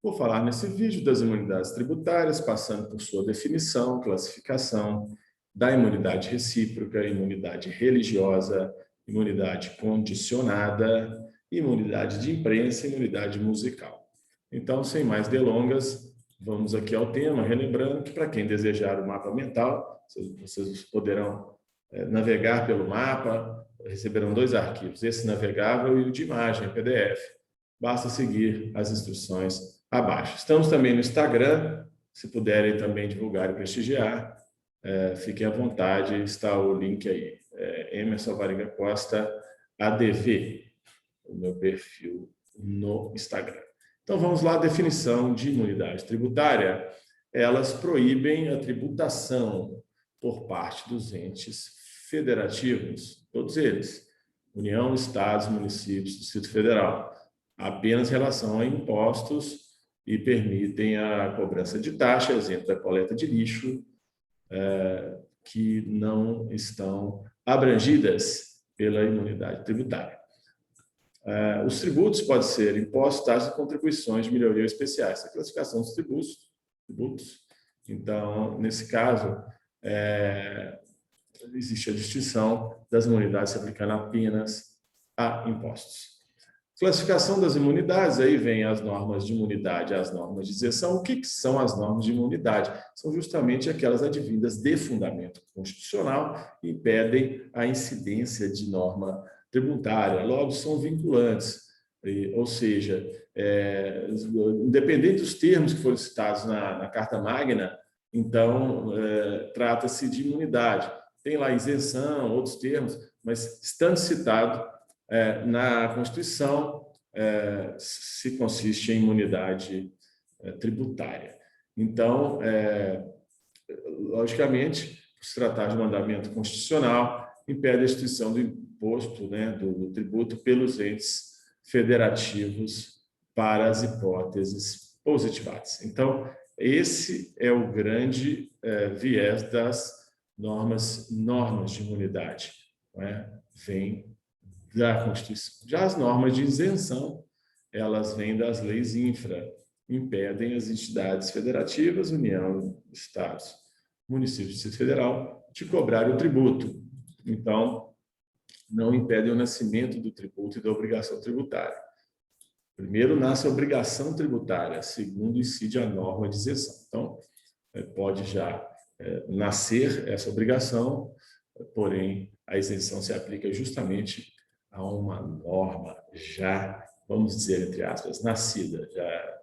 Vou falar nesse vídeo das imunidades tributárias, passando por sua definição, classificação, da imunidade recíproca, imunidade religiosa, imunidade condicionada, imunidade de imprensa e imunidade musical. Então, sem mais delongas, vamos aqui ao tema, relembrando que para quem desejar o mapa mental, vocês poderão navegar pelo mapa, receberão dois arquivos, esse navegável e o de imagem, PDF. Basta seguir as instruções abaixo. Estamos também no Instagram, se puderem também divulgar e prestigiar, fiquem à vontade, está o link aí, Emerson Varinga Costa, ADV, o meu perfil no Instagram. Então vamos lá, definição de imunidade tributária. Elas proíbem a tributação por parte dos entes federativos, todos eles, União, Estados, municípios, Distrito Federal, apenas em relação a impostos e permitem a cobrança de taxas, exemplo da coleta de lixo, que não estão abrangidas pela imunidade tributária. Os tributos podem ser impostos, taxas e contribuições de melhoria especiais. A classificação dos tributos. Então, nesse caso, existe a distinção das imunidades se aplicando apenas a impostos. Classificação das imunidades, aí vem as normas de imunidade e as normas de isenção. O que são as normas de imunidade? São justamente aquelas advindas de fundamento constitucional e impedem a incidência de norma tributária, logo são vinculantes, ou seja, independente dos termos que foram citados na Carta Magna, então trata-se de imunidade. Tem lá isenção, outros termos, mas estando citado na Constituição, se consiste em imunidade tributária. Então, logicamente, se tratar de mandamento constitucional, impede a instituição do imposto, do tributo pelos entes federativos para as hipóteses positivadas. Então, esse é o grande viés das normas de imunidade, vem da Constituição. Já as normas de isenção, elas vêm das leis infra, impedem as entidades federativas, União, Estados, municípios e Distrito Federal, de cobrar o tributo. Então, não impedem o nascimento do tributo e da obrigação tributária. Primeiro nasce a obrigação tributária, segundo incide a norma de isenção. Então, pode já nascer essa obrigação, porém, a isenção se aplica justamente a uma norma já, vamos dizer, entre aspas, nascida, já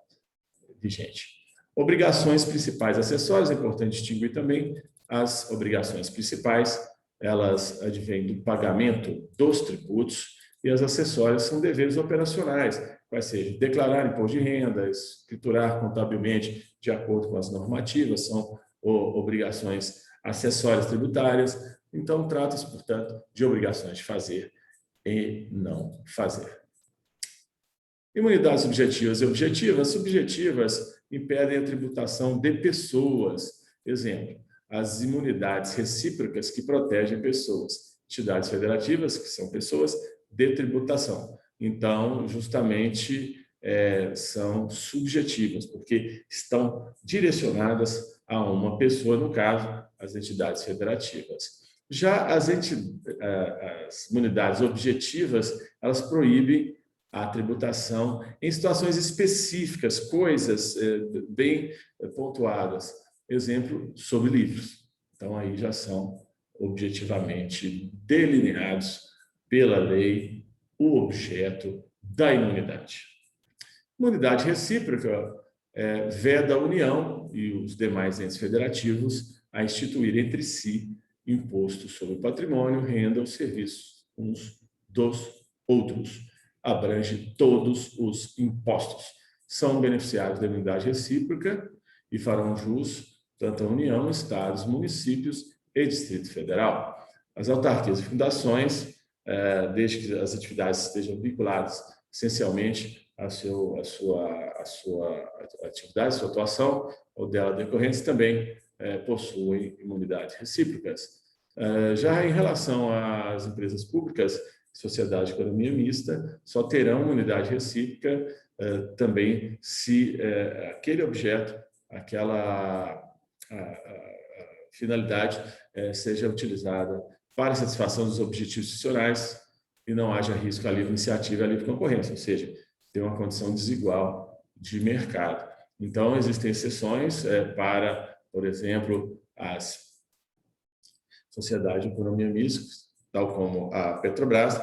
vigente. Obrigações principais acessórias, é importante distinguir também as obrigações principais, elas advêm do pagamento dos tributos e as acessórias são deveres operacionais, quais sejam declarar imposto de renda, escriturar contabilmente de acordo com as normativas, são obrigações acessórias tributárias. Então, trata-se, portanto, de obrigações de fazer e não fazer. Imunidades subjetivas e objetivas. Subjetivas impedem a tributação de pessoas. Exemplo, as imunidades recíprocas que protegem pessoas. Entidades federativas, que são pessoas, de tributação. Então, justamente, são subjetivas, porque estão direcionadas a uma pessoa, no caso, as entidades federativas. Já as imunidades objetivas, elas proíbem a tributação em situações específicas, coisas bem pontuadas. Exemplo, sobre livros. Então, aí já são objetivamente delineados pela lei o objeto da imunidade. Imunidade recíproca veda a União e os demais entes federativos a instituir entre si imposto sobre o patrimônio, renda ou serviços uns dos outros. Abrange todos os impostos. São beneficiários da imunidade recíproca e farão jus tanto a União, Estados, municípios e Distrito Federal. As autarquias e fundações, desde que as atividades estejam vinculadas essencialmente à sua atividade, à sua atuação ou dela decorrentes, também possuem imunidades recíprocas. Já em relação às empresas públicas, sociedade de economia mista, só terão imunidade recíproca também se aquele objeto, aquela finalidade seja utilizada para a satisfação dos objetivos institucionais e não haja risco à livre iniciativa e à livre concorrência, ou seja, ter uma condição desigual de mercado. Então, existem exceções para, por exemplo, as sociedades de economia mista, tal como a Petrobras,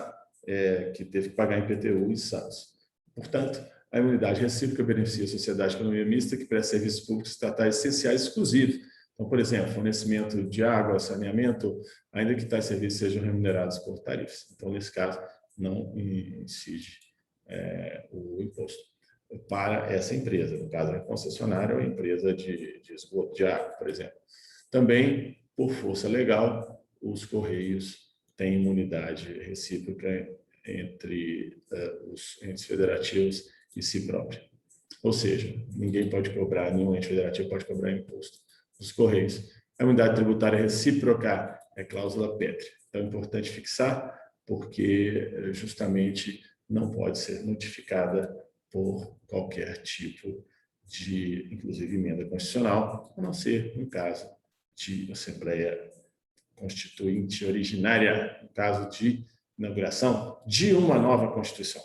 que teve que pagar IPTU e Santos. Portanto, a imunidade recíproca beneficia a sociedade de economia mista que presta serviços públicos estatais essenciais exclusivos. Então, por exemplo, fornecimento de água, saneamento, ainda que tais serviços sejam remunerados por tarifas. Então, nesse caso, não incide o imposto para essa empresa. No caso, a concessionária ou a empresa de esgoto de água, por exemplo. Também, por força legal, os Correios têm imunidade recíproca entre os entes federativos e si próprio. Ou seja, ninguém pode cobrar, nenhum ente federativo pode cobrar imposto dos Correios. A imunidade tributária recíproca é cláusula pétrea. Então, é importante fixar, porque justamente não pode ser notificada por qualquer tipo de, inclusive, emenda constitucional, a não ser no caso de Assembleia Constituinte originária, no caso de inauguração de uma nova Constituição.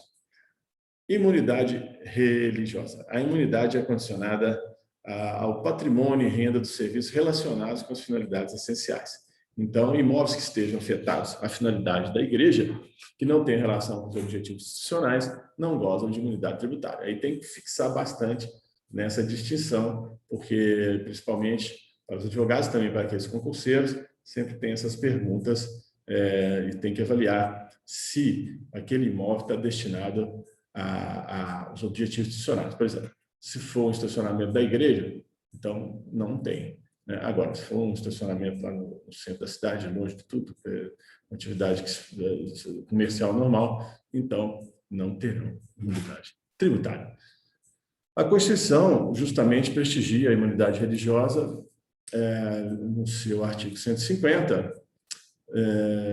Imunidade religiosa. A imunidade é condicionada ao patrimônio e renda dos serviços relacionados com as finalidades essenciais. Então, imóveis que estejam afetados à finalidade da igreja, que não têm relação com os objetivos institucionais, não gozam de imunidade tributária. Aí tem que fixar bastante nessa distinção, porque, principalmente para os advogados, também para aqueles concurseiros, sempre tem essas perguntas e tem que avaliar se aquele imóvel está destinado aos objetivos institucionais. Por exemplo, se for um estacionamento da igreja, então não tem. Agora, se for um estacionamento lá no centro da cidade, longe de tudo, uma atividade comercial normal, então não terão imunidade tributária. A Constituição justamente prestigia a imunidade religiosa no seu artigo 150,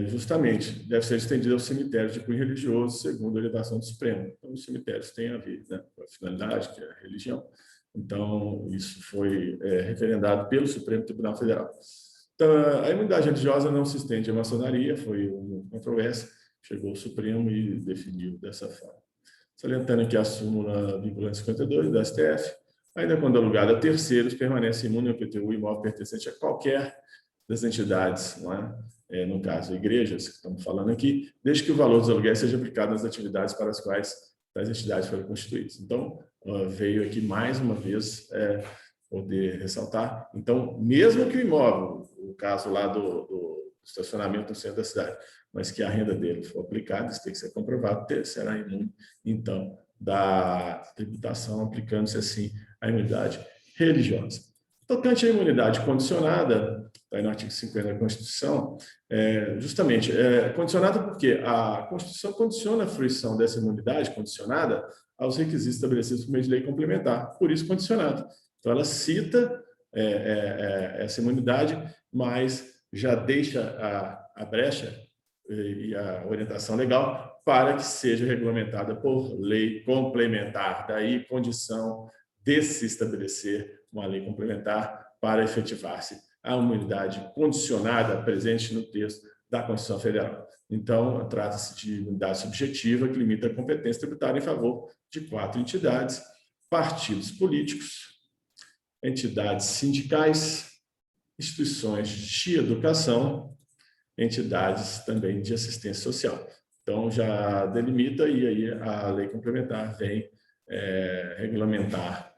justamente deve ser estendida aos cemitérios de cunho religioso, segundo a orientação do Supremo. Então, os cemitérios têm a ver com a finalidade, que é a religião. Então, isso foi referendado pelo Supremo Tribunal Federal. Então, a imunidade religiosa não se estende à maçonaria, foi uma controvérsia, chegou o Supremo e definiu dessa forma. Salientando aqui a súmula vinculante 52 da STF, ainda quando alugada a terceiros, permanece imune ao IPTU imóvel pertencente a qualquer das entidades, não é? No caso, igrejas, que estamos falando aqui, desde que o valor dos aluguéis seja aplicado nas atividades para as quais tais entidades foram constituídas. Então, veio aqui mais uma vez poder ressaltar. Então, mesmo que o imóvel, o caso lá do estacionamento no centro da cidade, mas que a renda dele for aplicada, isso tem que ser comprovado, será imune, então, da tributação, aplicando-se assim a imunidade religiosa. Tocante à imunidade condicionada, está aí no artigo 50 da Constituição, justamente, condicionada porque a Constituição condiciona a fruição dessa imunidade condicionada aos requisitos estabelecidos por meio de lei complementar, por isso condicionada. Então, ela cita essa imunidade, mas já deixa a brecha e a orientação legal para que seja regulamentada por lei complementar. Daí, condição de se estabelecer uma lei complementar para efetivar-se a imunidade condicionada presente no texto da Constituição Federal. Então, trata-se de imunidade subjetiva que limita a competência tributária em favor de 4 entidades: partidos políticos, entidades sindicais, instituições de educação, entidades também de assistência social. Então, já delimita e aí a lei complementar vem regulamentar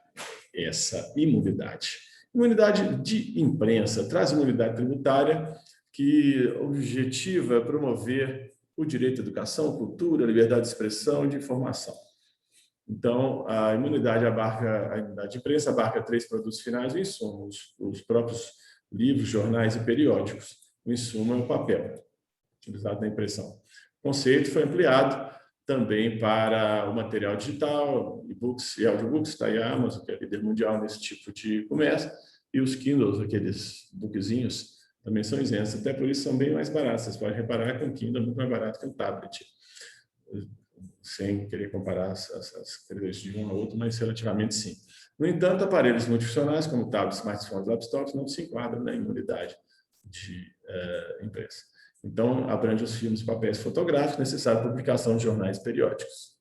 essa imunidade. Imunidade de imprensa traz imunidade tributária que objetiva promover o direito à educação, cultura, liberdade de expressão e de informação. Então, a imunidade de imprensa abarca 3 produtos finais e insumos, os próprios livros, jornais e periódicos. O insumo é o papel, utilizado na impressão. O conceito foi ampliado também para o material digital, e-books e audiobooks, está aí a Amazon, que é líder mundial nesse tipo de comércio, e os Kindles, aqueles bookzinhos, também são isentos, até por isso são bem mais baratos. Vocês podem reparar que um Kindle é muito mais barato que um tablet. sem querer comparar as características de um a outro, mas relativamente sim. No entanto, aparelhos multifuncionais, como tablets, smartphones, laptops, não se enquadram na imunidade de imprensa. Então, abrange os filmes e papéis fotográficos necessários para publicação de jornais periódicos.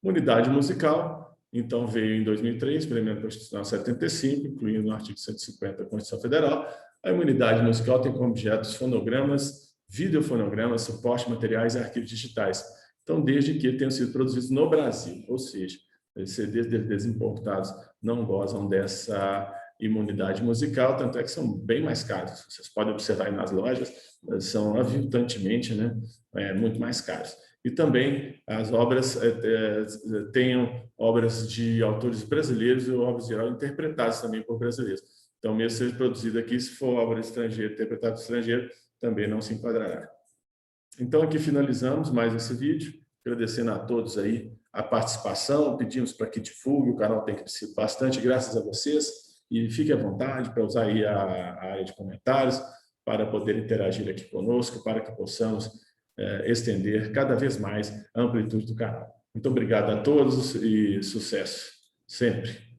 Imunidade musical, então, veio em 2003, pela Emenda Constitucional 75, incluindo no artigo 150 da Constituição Federal. A imunidade musical tem como objetos fonogramas, videofonogramas, suporte, materiais e arquivos digitais. Então, desde que tenham sido produzidos no Brasil, ou seja, CDs importados não gozam dessa imunidade musical, tanto é que são bem mais caros. Vocês podem observar aí nas lojas, são aviltantemente, né, muito mais caros. E também as obras tenham obras de autores brasileiros e obras geral interpretadas também por brasileiros. Então, mesmo seja produzido aqui, se for obra estrangeira, interpretada por estrangeiro, também não se enquadrará. Então, aqui finalizamos mais esse vídeo, agradecendo a todos aí a participação, pedimos para que divulgue, o canal tem crescido bastante, graças a vocês, e fique à vontade para usar aí a área de comentários, para poder interagir aqui conosco, para que possamos estender cada vez mais a amplitude do canal. Muito obrigado a todos e sucesso sempre.